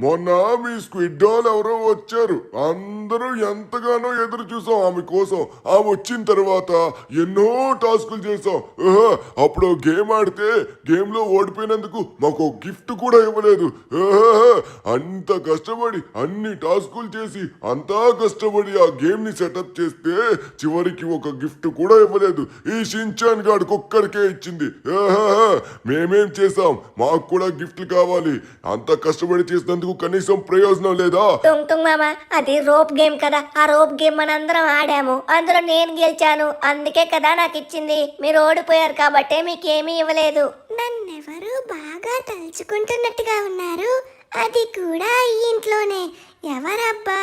మొన్న మీ squid doll ఎవరో వచ్చారు. అందరూ ఎంతగానో ఎదురు చూసాం ఆమె కోసం. ఆమె వచ్చిన తర్వాత ఎన్నో టాస్కులు చేసాం. అప్పుడు గేమ్ ఆడితే గేమ్ లో ఓడిపోయినందుకు మాకు గిఫ్ట్ కూడా ఇవ్వలేదు. అంత కష్టపడి అన్ని టాస్కులు చేసి అంతా కష్టపడి ఆ గేమ్ ని సెటప్ చేస్తే చివరికి ఒక గిఫ్ట్ కూడా ఇవ్వలేదు. ఈ షిన్చాన్ గాడికి ఒక్కడికే ఇచ్చింది. మేమేం చేసాం? మాకు కూడా గిఫ్ట్లు కావాలి. అంత కష్టపడి చేసినందుకు కనీసం ప్రయోజనం లేదా? టుంగ్ టుంగ్ మామ, అది రోప్ గేమ్ కదా. ఆ రోప్ గేమ్ మనందరం ఆడాము, అందులో నేను గెలిచాను, అందుకే కదా నాకు ఇచ్చింది. మీరు ఓడిపోయారు కాబట్టే మీకేమీ ఇవ్వలేదు. నన్నెవరు బాగా తలుచుకుంటున్నట్టుగా ఉన్నారు, అది కూడా ఈ ఇంట్లోనే. ఎవరబ్బా?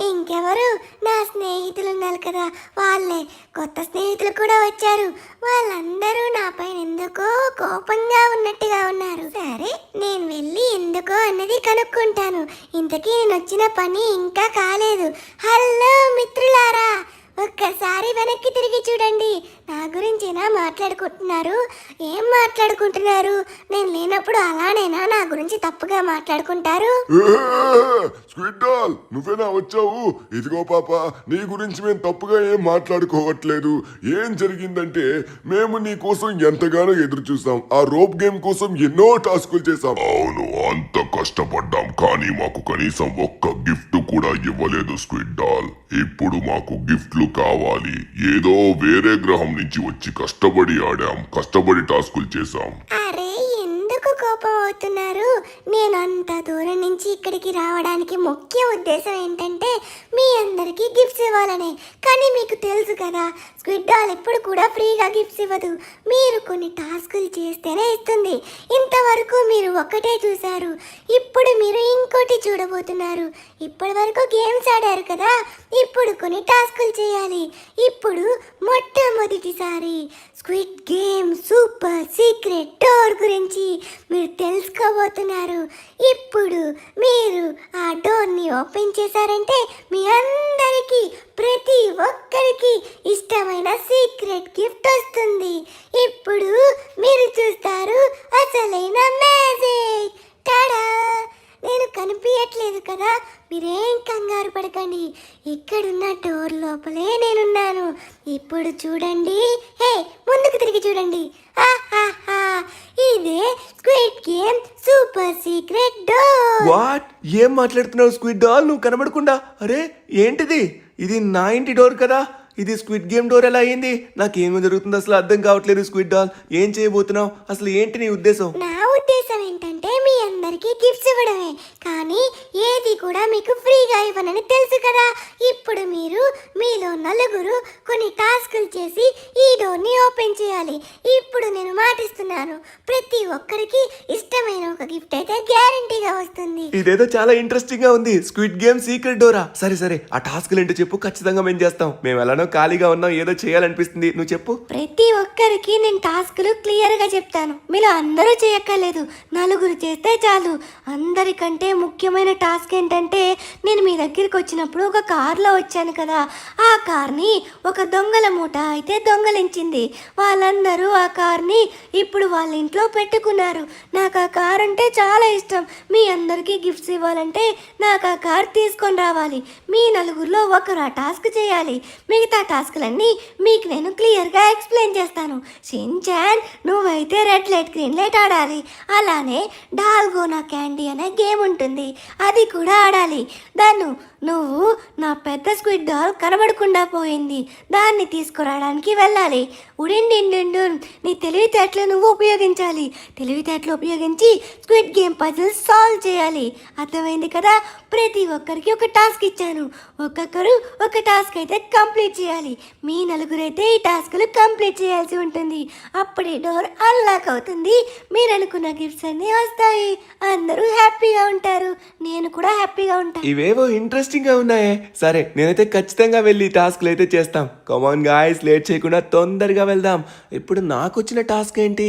ఇంకెవరు? నా స్నేహితులు ఉన్నారు కదా, వాళ్ళే. కొత్త స్నేహితులు కూడా వచ్చారు. వాళ్ళందరూ నాపై ఎందుకో కోపంగా ఉన్నట్టుగా ఉన్నారు. సరే, నేను వెళ్ళి ఎందుకో అన్నది కనుక్కుంటాను. ఇంతకీ నేను వచ్చిన పని ఇంకా కాలేదు. హలో మిత్రులారా, ఒక్కసారి వెనక్కి తిరిగి చూడండి. నా గురించేనా మాట్లాడుకుంటున్నారు? ఏం మాట్లాడుకుంటున్నారు? నేను లేనప్పుడు అలానేనా నా గురించి తప్పుగా మాట్లాడుకుంటారు? స్క్విడ్ డాల్, నువ్వేనా వచ్చావు? ఇదిగో పాప, నీ గురించి మేము తప్పుగా ఏం మాట్లాడుకోవట్లేదు. ఏం జరిగిందంటే మేము నీ కోసం ఎంతగానో ఎదురు చూసాం. ఆ రోప్ గేమ్ కోసం ఎన్నో టాస్కులు చేసాం. అవును, అంత కష్టపడ్డాం, కానీ మాకు కనీసం ఒక్క గిఫ్ట్ కూడా ఇవ్వలేదు స్క్విడ్ డాల్. ఇప్పుడు మాకు గిఫ్ట్లు కావాలి. ఏదో వేరే గ్రహం నుంచి వచ్చి కష్టపడి ఆడాం, కష్టపడి టాస్కులు చేసాం. అరే, ఎందుకు కోపం అవుతున్నారు? నేను అంత దూరం నుంచి ఇక్కడికి రావడానికి ముఖ్య ఉద్దేశం ఏంటంటే మీ అందరికీ గిఫ్ట్స్ ఇవ్వాలనే. కానీ మీకు తెలుసు కదా, స్క్విడ్ డాల్ ఎప్పుడు కూడా ఫ్రీగా గిఫ్ట్స్ ఇవ్వదు. మీరు కొన్ని టాస్కులు చేస్తేనే ఇస్తుంది. ఇంతవరకు మీరు ఒకటే చూశారు, ఇప్పుడు మీరు ఇంకోటి చూడబోతున్నారు. ఇప్పటి వరకు గేమ్స్ ఆడారు కదా, ఇప్పుడు కొన్ని టాస్కులు చేయాలి. ఇప్పుడు మొట్టమొదటిసారి squid game super secret door గురించి మీరు తెలుసుకోబోతున్నారు. ఇప్పుడు మీరు ఆ డోర్ని ఓపెన్ చేశారంటే మీ అందరికీ, ప్రతి ఒక్కరికి ఇష్టమైన సీక్రెట్ గిఫ్ట్ వస్తుంది. ఇప్పుడు మీరు చూస్తారు అసలైన మ్యాజిక్. టాడా! నేను కనిపించట్లేదు కదా, మీరేం కంగారు పడకండి. ఇక్కడున్న డోర్ లోపలే నేనున్నాను. ఇప్పుడు చూడండి. హే, ముందుకు తిరిగి చూడండి. ఇదే squid game super secret door. What? ఏం మాట్లాడుతున్నావు స్క్విడ్ డాల్? నువ్వు కనబడకుండా? అరే ఏంటిది? ఇది నా ఇంటి డోర్ కదా. ఇది స్క్విడ్ గేమ్ డోర్ ఎలా అయింది? నాకేమో జరుగుతుందో అసలు అర్థం కావట్లేదు. స్క్విడ్ డాల్, ఏం చేయబోతున్నావు? అసలు ఏంటి నీ ఉద్దేశం? నా ఉద్దేశం ఏంటంటే మీ అందరికీ గిఫ్ట్స్ ఇవ్వడమే, కానీ ఏది కూడా మీకు ఫ్రీగా ఇవ్వనని తెలుసు కదా. ఇప్పుడు మీరు మీలో నలుగురు కొన్ని టాస్కులు చేసి ఈ డోర్ని ఓపెన్ చేయాలి. ఇప్పుడు నేను మాటిస్తున్నాను, ప్రతి ఒక్కరికి ఇష్టమైన ఒక గిఫ్ట్ అయితే గ్యారంటీగా వస్తుంది. ఇదేదో చాలా ఇంట్రెస్టింగ్ గా ఉంది. Squid game secret Dora? సరే సరే, ఆ టాస్కులు ఏంటో చెప్పు. ఖచ్చితంగా మేము చేస్తాం. మేము ఎలానో ఖాళీగా ఉన్నాం, ఏదో చేయాలనిపిస్తుంది. నువ్వు చెప్పు. ప్రతి ఒక్కరికి నేను టాస్కులు క్లియర్ గా చెప్తాను. మీరు అందరూ చేయక్కర్లేదు, నలుగురు చేస్తే చాలు. అందరికంటే ముఖ్యమైన టాస్క్ ఏంటంటే, నేను మీ దగ్గరికి వచ్చినప్పుడు ఒక కార్లో వచ్చాను కదా, ఆ కార్ని ఒక దొంగల మూట అయితే దొంగలించింది. వాళ్ళందరూ ఆ కార్ని ఇప్పుడు వాళ్ళ ఇంట్లో పెట్టుకున్నారు. నాకు ఆ కార్ అంటే చాలా ఇష్టం. మీ అందరికీ గిఫ్ట్స్ ఇవ్వాలంటే నాకు ఆ కార్ తీసుకొని రావాలి. మీ నలుగురిలో ఒకరు ఆ టాస్క్ చేయాలి. మిగతా టాస్క్లన్నీ మీకు నేను క్లియర్గా ఎక్స్ప్లెయిన్ చేస్తాను. షిన్చాన్, నువ్వైతే రెడ్ లైట్ గ్రీన్ లైట్ ఆడాలి. అలానే డాల్గోనా క్యాండీ అనే గేమ్ ఉంటుంది, అది కూడా ఆడాలి. నువ్వు నా పెద్ద స్క్విడ్ డాల్ కనబడకుండా పోయింది, దాన్ని తీసుకురావడానికి వెళ్ళాలి. ఉడిండిండు, నీ తెలివితేటలు నువ్వు ఉపయోగించాలి. తెలివితేటలు ఉపయోగించి స్క్విడ్ గేమ్ పజిల్స్ సాల్వ్ చేయాలి. అర్థమైంది కదా? ప్రతి ఒక్కరికి ఒక టాస్క్ ఇచ్చాను, ఒక్కొక్కరు ఒక టాస్క్ అయితే కంప్లీట్ చేయాలి. మీ నలుగురైతే ఈ టాస్క్లు కంప్లీట్ చేయాల్సి ఉంటుంది. అప్పుడే డోర్ అన్లాక్ అవుతుంది. మీరు అనుకున్న గిఫ్ట్స్ అన్నీ వస్తాయి. అందరూ హ్యాపీగా ఉంటారు, నేను కూడా హ్యాపీగా ఉంటాను. ఇవేవో ఇంట్రెస్టింగ్ గా ఉన్నాయే. సరే, నేనైతే ఖచ్చితంగా వెళ్ళి టాస్క్లు అయితే చేస్తాం. కమాన్ గాయ్స్, లేట్ చేయకుండా తొందరగా వెళ్దాం. ఇప్పుడు నాకు వచ్చిన టాస్క్ ఏంటి?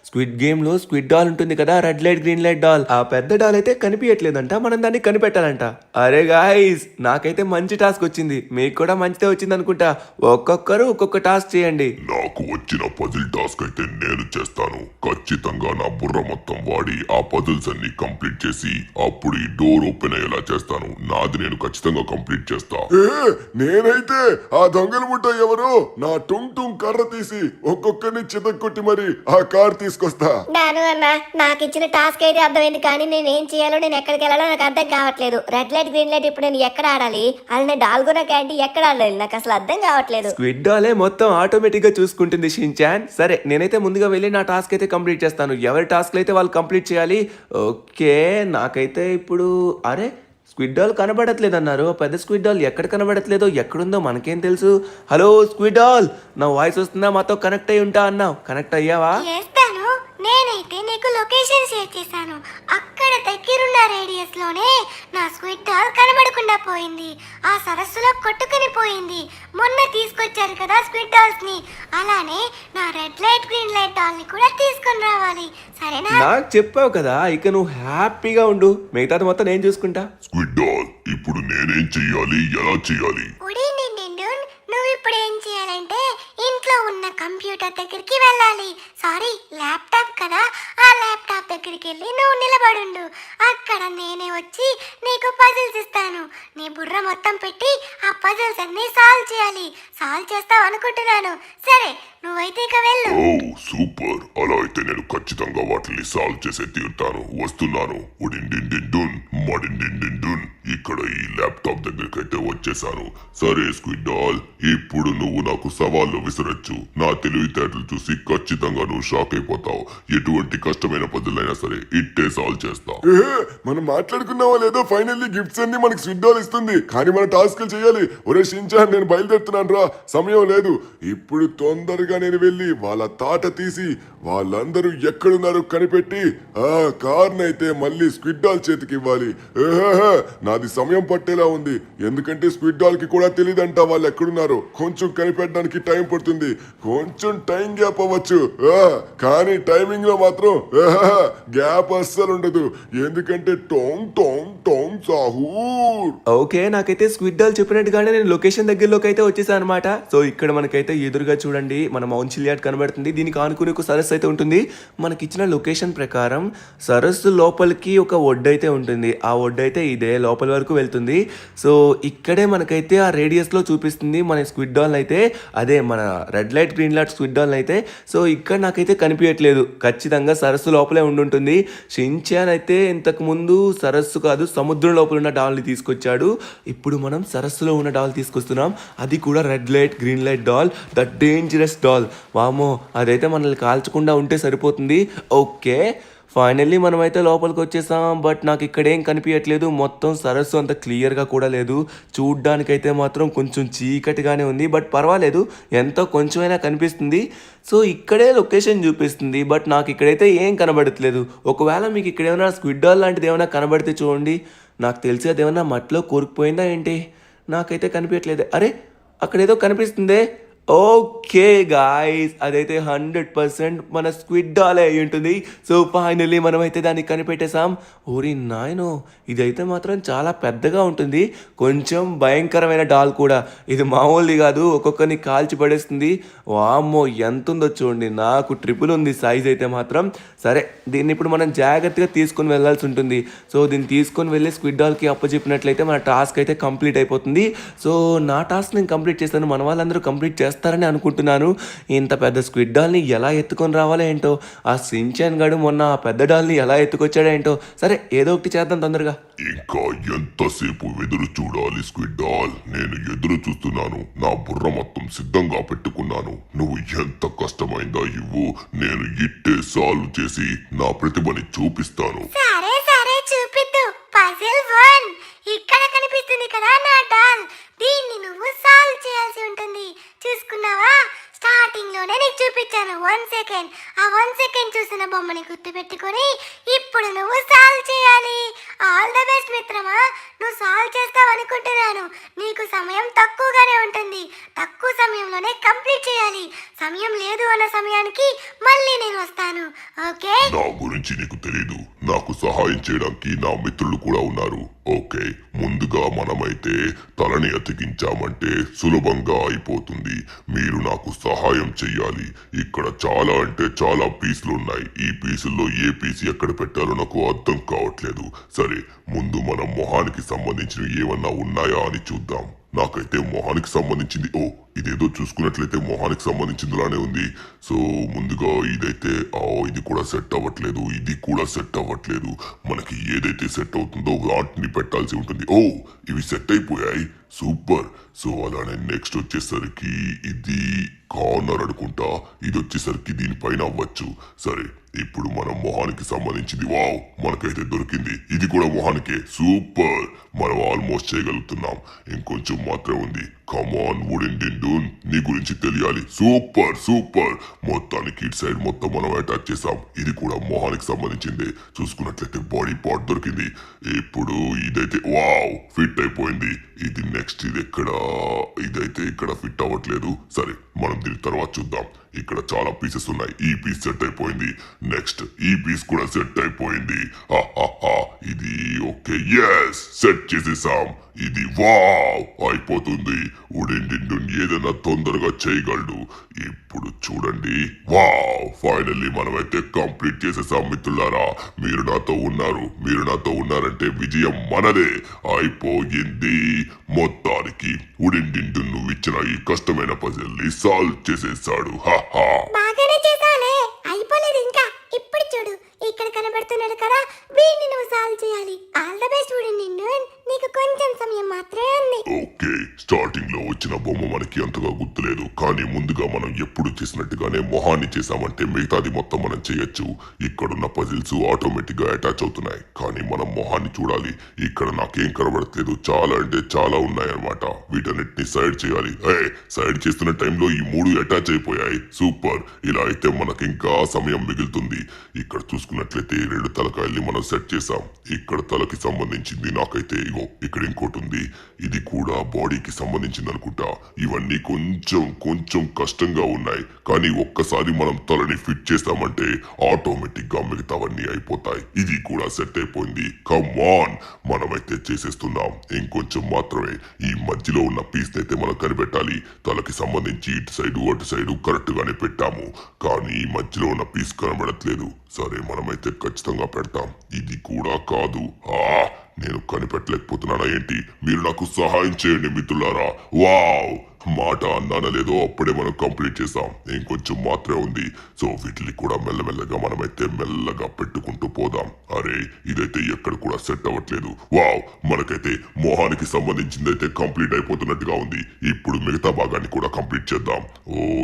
స్క్విడ్ గేమ్ లో స్క్విడ్ డాల్ ఉంటుంది కదా, red light green light doll. ఆ పెద్ద డాల్ అయితే కనిపించట్లేదంట, మనం దాన్ని కనిపెట్టాలంట. అరే గాయ్స్, నాకైతే మంచి టాస్క్ వచ్చింది. మీకు కూడా మంచి పాయింట్స్ వచ్చింది అనుకుంటా. ఒక్కొక్కరు ఒక్కొక్క టాస్క్ చేయండి. నాకు వచ్చిన పజిల్ టాస్క్ అయితే నేను చేస్తాను. ఖచ్చితంగా నా బుర్ర మొత్తం వాడి ఆ పజిల్స్ అన్ని కంప్లీట్ చేసి అప్పుడు ఈ డోర్ ఓపెన్ అయ్యేలా చేస్తాను. నాది నేను ఖచ్చితంగా కంప్లీట్ చేస్తా. నేనైతే ఆ దొంగల ముఠ ఎవరో నా టుంగ్ టుంగ్ కర్ర తీసి ఒక్కొక్కరిని చితక్కొట్టి మరి ఆ కార్ తీసుకొస్తా. నాను అన్న నాకు ఇచ్చిన టాస్క్ అయితే అర్థమైంది, కానీ నేను ఏం చేయాలో, నేను ఎక్కడికి వెళ్ళాలో నాకు అర్థం కావట్లేదు. రెడ్ లైట్ గ్రీన్ లైట్ ఇప్పుడు నేను ఎక్కడ ఆడాలి, అది నేను డాల్గోనా క్యాంటీ ఎక్కడ ఆడాలి, నాకు అసలు అర్థం కావట్లేదు. స్క్విడ్ డాలే మొత్తం ఆటోమేటిక్ గా చూసుకుంటుంది షిన్చాన్. సరే నేనైతే ముందుగా వెళ్ళి నా టాస్క్ అయితే కంప్లీట్ చేస్తాను. ఎవరి టాస్క్లు అయితే వాళ్ళు కంప్లీట్ చేయాలి. ఓకే నాకైతే ఇప్పుడు అరే స్క్విడ్ డాల్ కనబడట్లేదు అన్నారు. పెద్ద స్క్విడ్ డాల్ ఎక్కడ కనబడట్లేదో, ఎక్కడుందో మనకేం తెలుసు. హలో స్క్విడ్ డాల్, నా వాయిస్ వస్తుందా? మాతో కనెక్ట్ అయ్యి ఉంటా అన్నావు, కనెక్ట్ అయ్యావా? చేస్తాను. నేనైతే నీకు లొకేషన్ షేర్ చేశాను. అక్కడ దగ్గరున్న రేడియస్ లోనే నా స్క్విడ్ డాల్ కనబడకుండా పోయింది. ఆ సరస్సులో కొట్టుకుని పోయింది. మొన్న తీసుకొచ్చారు కదా స్క్విడ్ డాల్స్ ని, అలానే నా red light green light doll ని కూడా తీసుకొని రావాలి, సరేనా? నాకు చెప్పావు కదా, ఇక నువ్వు హ్యాపీగా ఉండు, మిగతాది మొత్తం నేను చూసుకుంటా. స్క్విడ్ డాల్ ఇప్పుడు నేనేం చెయ్యాలి, ఎలా చెయ్యాలి? ఉడి నిండు నువ్వు ఇప్పుడు ఏం చేయాలంటే ఇంట్లో ఉన్న కంప్యూటర్ దగ్గరికి వెళ్ళాలి. సారీ ల్యాప్టాప్ కదా, ఆ ల్యాప్టాప్ దగ్గరికి వెళ్ళి నువ్వు నిలబడుండు. అక్కడ నేనే వచ్చి నీకు పజిల్స్ ఇస్తాను. నీ బుర్ర మొత్తం పెట్టి ఆ పజిల్స్ అన్ని సాల్వ్ చేయాలి. సాల్వ్ చేస్తావు అనుకుంటున్నాను. సరే నువ్వైతే ఇక వెళ్ళు. ఓ సూపర్, అలా అయితే నేను ఖచ్చితంగా వాటిని సాల్వ్ చేసే తీరుతాను. వస్తున్నాను. ఉడిండిండిండున్ మడిండిండిండున్. ఇక్కడ ఈ ల్యాప్టాప్ దగ్గరికి అయితే వచ్చేసాను. సరే స్క్విడ్ డాల్, ఇప్పుడు నువ్వు నాకు సవాళ్ళు విసరొచ్చు. నా తెలివితేటలు చూసి ఖచ్చితంగా నువ్వు షాక్ అయిపోతావు. ఎటువంటి కష్టమైన పద్ధతులు అయినా సరే ఇట్టే సాల్వ్ చేస్తా. మనం మాట్లాడుకున్నావా లేదో, ఫైనల్లీ గిఫ్ట్స్ అన్ని మనకి స్క్విడ్ డాల్ ఇస్తుంది, కానీ మన టాస్క్లు చేయాలి. ఒరే షిన్చాన్ నేను బయలుదేరుతున్నాను రా, సమయం లేదు. ఇప్పుడు తొందరగా నేను వెళ్ళి వాళ్ళ తాట తీసి వాళ్ళందరూ ఎక్కడున్నారో కనిపెట్టి ఆ కార్నైతే మళ్ళీ స్క్విడ్ డాల్ చేతికి ఇవ్వాలి. నాది సమయం పట్టేలా ఉంది, ఎందుకంటే స్క్విడ్ డాల్ కి కూడా తెలియదంట వాళ్ళు ఎక్కడున్నారో. కొంచెం కనిపెట్టడానికి టైం పడుతుంది, కొంచెం టైం గ్యాప్ అవ్వచ్చు, కానీ టైమింగ్ లో మాత్రం గ్యాప్ అస్సలు ఉండదు, ఎందుకంటే టోంగ్ టోంగ్ టోంగ్ సాహూర్. ఓకే నాకైతే స్క్విడ్ డాల్ చెప్పినట్టుగానే నేను లొకేషన్ దగ్గరలోకి అయితే వచ్చేసాను అనమాట. సో ఇక్కడ మనకైతే ఎదురుగా చూడండి మన మౌంట్ చిలియాడ్ కనబడుతుంది. దీనికి ఆనుకుని ఒక సరస్సు అయితే ఉంటుంది. మనకి ఇచ్చిన లొకేషన్ ప్రకారం సరస్సు లోపలికి ఒక ఒడ్డు అయితే ఉంటుంది. ఆ ఒడ్డు అయితే ఇదే లోపల వరకు వెళ్తుంది. సో ఇక్కడే మనకైతే ఆ రేడియస్ లో చూపిస్తుంది మన స్క్విడ్ డాల్ అయితే, అదే మన red light green light squid doll అయితే. సో ఇక్కడ నాకైతే కనిపించట్లేదు, ఖచ్చితంగా సరస్సు లోపలే ఉండుంటుంది. షిన్చాన్ అయితే ఇంతకు ముందు సరస్సు కాదు సముద్రం లోపల ఉన్న డాల్ని తీసుకొచ్చాడు. ఇప్పుడు మనం సరస్సులో ఉన్న డాల్ తీసుకొస్తున్నాం, అది కూడా red light green light doll, the dangerous doll. వామో అదైతే మనల్ని కాల్చకుండా ఉంటే సరిపోతుంది. ఓకే ఫైనల్లీ మనమైతే లోపలికి వచ్చేసాం. బట్ నాకు ఇక్కడ ఏం కనిపించట్లేదు, మొత్తం సరస్సు అంత క్లియర్గా కూడా లేదు. చూడ్డానికైతే మాత్రం కొంచెం చీకటిగానే ఉంది, బట్ పర్వాలేదు ఎంతో కొంచెమైనా కనిపిస్తుంది. సో ఇక్కడే లొకేషన్ చూపిస్తుంది, బట్ నాకు ఇక్కడైతే ఏం కనబడట్లేదు. ఒకవేళ మీకు ఇక్కడ ఏమైనా స్క్విడ్ డాల్ లాంటిది ఏమైనా కనబడితే చూడండి. నాకు తెలిసి అది ఏమైనా మట్టిలో కూరుకుపోయిందా ఏంటి, నాకైతే కనిపించట్లేదు. అరే అక్కడేదో కనిపిస్తుందే. ఓకే గాయ్స్ అదైతే 100% మన స్క్విడ్ డాల్ అయి ఉంటుంది. సో ఫైనల్లీ మనమైతే దాన్ని కనిపెట్టేసాం. ఓరి నాయనో ఇదైతే మాత్రం చాలా పెద్దగా ఉంటుంది, కొంచెం భయంకరమైన డాల్ కూడా. ఇది మామూలుది కాదు, ఒక్కొక్కరిని కాల్చి పడేస్తుంది. వామ్మో ఎంత ఉందో చూడండి, నాకు ట్రిపుల్ ఉంది సైజ్ అయితే మాత్రం. సరే దీన్ని ఇప్పుడు మనం జాగ్రత్తగా తీసుకొని వెళ్ళాల్సి ఉంటుంది. సో దీన్ని తీసుకొని వెళ్ళి స్క్విడ్ డాల్కి అప్పచెప్పినట్లయితే మన టాస్క్ అయితే కంప్లీట్ అయిపోతుంది. సో నా టాస్క్ నేను కంప్లీట్ చేస్తాను, మన వాళ్ళందరూ కంప్లీట్ చేస్తారని అనుకుంటున్నాను. ఇంత పెద్ద స్క్విడ్ డాల్ని ఎలా ఎత్తుకొని రావాలో ఏంటో, ఆ షిన్చాన్ గడు మొన్న ఆ పెద్ద డాల్ని ఎలా ఎత్తుకొచ్చాడో ఏంటో. సరే ఏదో ఒకటి చేద్దాం తొందరగా. ఇంకా ఎంతసేపు ఎదురు చూడాలి స్క్విడ్ డాల్? నేను ఎదురు చూస్తున్నాను, నా బుర్ర మొత్తం సిద్ధంగా పెట్టుకున్నాను. నువ్వు ఎంత కష్టమైందా ఇవ్వు, నేను ఇట్టే సాల్వ్ చేసి నా ప్రతిభని చూపిస్తాను. సరే సరే చూపిద్దు. పజిల్ 1 ఇక్కడ కనిపిస్తుంది కదా నా డాల్, దీన్ని నువ్వు సాల్వ్ చేయాల్సి ఉంటుంది. చూసుకున్నావా, స్టార్టింగ్ లోనే నీకు చూపించాను 1 సెకండ్. ఆ 1 సెకండ్ చూసిన బొమ్మని గుర్తు పెట్టుకొని ఇప్పుడు నువ్వు సాల్వ్ చేయాలి. ఆల్ ద బెస్ట్ మిత్రమా, నువ్వు సాల్వ్ చేస్తావు అనుకుంటున్నాను. నీకు సమయం తక్కువగానే ఉంటుంది, తక్కువ సమయంలోనే కంప్లీట్ చేయాలి. సమయం లేదు అన్న సమయానికి మళ్ళీ నేను వస్తాను, ఓకే? నా గురించి నీకు తెలీదు, నాకు సహాయం చేయడానికి నా మిత్రులు కూడా ఉన్నారు. ఓకే, ముందుగా మనమైతే తలని అతికించామంటే సులభంగా అయిపోతుంది. మీరు నాకు సహాయం చెయ్యాలి. ఇక్కడ చాలా అంటే చాలా పీసులు ఉన్నాయి. ఈ పీసుల్లో ఏ పీస్ ఎక్కడ పెట్టాలో నాకు అర్థం కావట్లేదు. సరే, ముందు మనం మొహానికి సంబంధించినవి ఏమన్నా ఉన్నాయా అని చూద్దాం. నాకైతే మొహానికి సంబంధించింది ఇదేదో చూసుకున్నట్లయితే మొహానికి సంబంధించిందిలానే ఉంది. సో ముందుగా ఇదైతే ఇది కూడా సెట్ అవ్వట్లేదు, ఇది కూడా సెట్ అవ్వట్లేదు. మనకి ఏదైతే సెట్ అవుతుందో వాటిని పెట్టాల్సి ఉంటుంది. ఇవి సెట్ అయిపోయాయి, సూపర్. సో అలానే నెక్స్ట్ వచ్చేసరికి ఇది కార్నర్ అనుకుంటా, ఇది వచ్చేసరికి దీనిపైన అవ్వచ్చు. సరే, ఇప్పుడు మనం మొహానికి సంబంధించింది మనకైతే దొరికింది. ఇది కూడా మొహానికే, సూపర్. మనం ఆల్మోస్ట్ చేయగలుగుతున్నాం, ఇంకొంచెం మాత్రమే ఉంది. కమాన్ వుడెన్ డిండూన్, నీ గురించి తెలియాలి. Super super. మొత్తానికి ఇటు సైడ్ మొత్తం మనం అటాచ్ చేసాం. ఇది కూడా మొహానికి సంబంధించింది. చూసుకున్నట్లయితే బాడీ పార్ట్ దొరికింది. ఇప్పుడు ఇదైతే ఫిట్ అయిపోయింది. ఇది నెక్స్ట్ ఇదైతే ఇక్కడ ఫిట్ అవ్వట్లేదు. సరే, మనం దీని తర్వాత చూద్దాం. ఇక్కడ చాలా పీసెస్ ఉన్నాయి. ఈ పీస్ సెట్ అయిపోయింది. నెక్స్ట్ ఈ పీస్ కూడా సెట్ అయిపోయింది. ఇది ఓకే, ఎస్, సెట్ చేసేసాం. ఇది అయిపోతుంది. వుడెన్ డిండూన్ ఏదైనా తొందరగా చేయగలడు. ఇప్పుడు చూడండి, ఫైనల్లీ మనమైతే కంప్లీట్ చేసేసాం మిత్రులారా. మీరు నాతో ఉన్నారంటే విజయం మనదే. అయిపోయింది. మొత్తానికి వుడెన్ డిండూన్ నువ్వు ఇచ్చిన ఈ కష్టమైన పజిల్ ని సాల్వ్ చేసేసాడు. బాగానే చేసాలే, అయిపోలేదు ఇంకా. ఇప్పుడు చూడు, ఇక్కడ కనబడుతున్నాడు కదా, వీడిని నువ్వు సాల్వ్ చేయాలి. ఆల్ ద బెస్ట్ వుడెన్ డిండూన్, నీకు కొంచెం సమయం మాత్రమే ఉంది. ఓకే, స్టార్టింగ్ లో వచ్చిన బొమ్మ మనకి అంతగా గుర్తులేదు, కానీ ముందుగా మనం ఎప్పుడు చేసినట్టుగానే మొహాన్ని చేసామంటే మిగతాది మొత్తం మనం చేయొచ్చు. ఇక్కడున్న పజిల్స్ ఆటోమేటిక్ గా అటాచ్ అవుతున్నాయి, కానీ మనం మొహాన్ని చూడాలి. ఇక్కడ నాకేం కనబడట్లేదు, చాలా అంటే చాలా ఉన్నాయన్నమాట. వీటన్నిటిని సైడ్ చేయాలి. సైడ్ చేస్తున్న టైంలో ఈ 3 అటాచ్ అయిపోయాయి. సూపర్. ఇలా అయితే మనకి ఇంకా సమయం మిగులుతుంది. ఇక్కడ చూసుకున్నట్లయితే 2 తలకాయల్ని మనం సెట్ చేసాం. ఇక్కడ తలకి సంబంధించింది నాకైతే ఇక్కడ ఇంకోటి ఉంది. ఇది కూడా బాడీకి సంబంధించింది అనుకుంటా. ఇవన్నీ కొంచెం కష్టంగా ఉన్నాయి, కానీ ఒక్కసారి మనం తలని ఫిట్ చేస్తామంటే ఆటోమేటిక్ గా మిగతావన్నీ అయిపోతాయి. ఇది కూడా సెట్ అయిపోయింది. కమాన్, మనమైతే చేసేస్తున్నాం. ఇంకొంచెం మాత్రమే. ఈ మధ్యలో ఉన్న పీస్ అయితే మనం కనిపెట్టాలి. తలకి సంబంధించి ఇటు సైడు అటు సైడు కరెక్ట్ గానే పెట్టాము, కానీ ఈ మధ్యలో ఉన్న పీస్ కనబడట్లేదు. సరే, మనమైతే ఖచ్చితంగా పెడతాం. ఇది కూడా కాదు. నేను కనిపెట్టలేకపోతున్నానా ఏంటి? మీరు నాకు సహాయం చేయండి మిత్రులారా. మాట అన్నానా లేదో అప్పుడే మనం కంప్లీట్ చేసాం. ఇంకొంచెం మాత్రమే ఉంది. సో వీటిని కూడా మెల్లమెల్లగా మనమైతే మెల్లగా పెట్టుకుంటూ పోదాం. అరే, ఇదైతే ఎక్కడ కూడా సెట్ అవ్వట్లేదు. మనకైతే మొహానికి సంబంధించింది అయితే కంప్లీట్ అయిపోతున్నట్టుగా ఉంది. ఇప్పుడు మిగతా భాగాన్ని కూడా కంప్లీట్ చేద్దాం.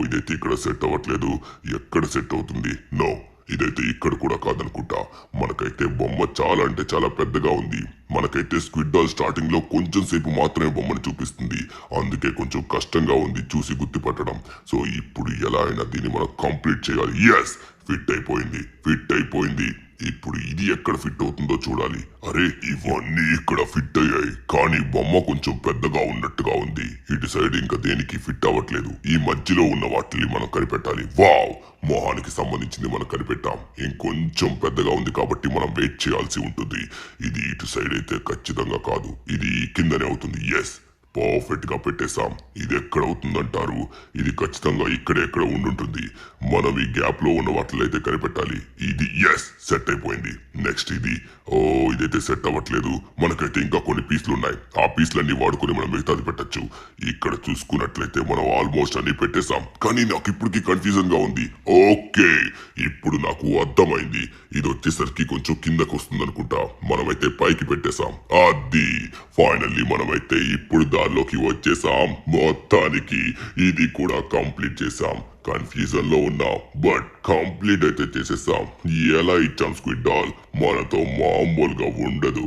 ఇదైతే ఇక్కడ సెట్ అవ్వట్లేదు. ఎక్కడ సెట్ అవుతుంది? నో, ఇదైతే ఇక్కడ కూడా కాదనుకుంటా. మనకైతే బొమ్మ చాలా అంటే చాలా పెద్దగా ఉంది. మనకైతే స్క్విడ్ డాల్ స్టార్టింగ్ లో కొంచెం సేపు మాత్రమే బొమ్మను చూపిస్తుంది, అందుకే కొంచెం కష్టంగా ఉంది చూసి గుర్తుపట్టడం. సో ఇప్పుడు ఎలా అయినా దీన్ని మనం కంప్లీట్ చేయాలి. ఎస్, ఫిట్ అయిపోయింది. ఇప్పుడు ఇది ఎక్కడ ఫిట్ అవుతుందో చూడాలి. అరే, ఇవన్నీ ఇక్కడ ఫిట్ అయ్యాయి, కానీ బొమ్మ కొంచెం పెద్దగా ఉన్నట్టుగా ఉంది. ఇటు సైడ్ ఇంకా దేనికి ఫిట్ అవ్వట్లేదు. ఈ మధ్యలో ఉన్న వాటిని మనం కనిపెట్టాలి. మొహానికి సంబంధించింది మనం కనిపెట్టాం. ఇంకొంచెం పెద్దగా ఉంది కాబట్టి మనం వెయిట్ చేయాల్సి ఉంటుంది. ఇది ఇటు సైడ్ అయితే ఖచ్చితంగా కాదు, ఇది కిందనే అవుతుంది. ఎస్, పర్ఫెక్ట్ గా పెట్టేశాం. ఇది ఎక్కడ అవుతుందంటారు? ఇది ఖచ్చితంగా ఎక్కడ ఉండుంటుంది. మనం ఈ గ్యాప్ లో ఉన్న వాటిలో అయితే కనిపెట్టాలి. ఇది ఎస్, సెట్ అయిపోయింది. నెక్స్ట్ ఇదైతే సెట్ అవ్వట్లేదు. మనకైతే ఇంకా కొన్ని పీసులు ఉన్నాయి. ఆ పీసులన్నీ వాడుకుని మనం మిగతాది పెట్టచ్చు. ఇక్కడ చూసుకున్నట్లయితే మనం ఆల్మోస్ట్ అన్ని పెట్టేశాం, కానీ నాకు ఇప్పటికీ కన్ఫ్యూజన్ గా ఉంది. ఓకే, ఇప్పుడు నాకు అర్థమైంది. ఇది వచ్చేసరికి కొంచెం కిందకు వస్తుంది అనుకుంటా. మనమైతే పైకి పెట్టేశాం. అది ఫైనల్లీ మనమైతే ఇప్పుడు దానిలోకి వచ్చేసాం. మొత్తానికి ఇది కూడా కంప్లీట్ చేసాం. కన్ఫ్యూజన్ లో ఉన్నాం, బట్ కంప్లీట్ అయితే చేసేసాం. ఎలా ఇచ్చాం స్క్విడ్ డాల్? మనతో మామూలుగా ఉండదు.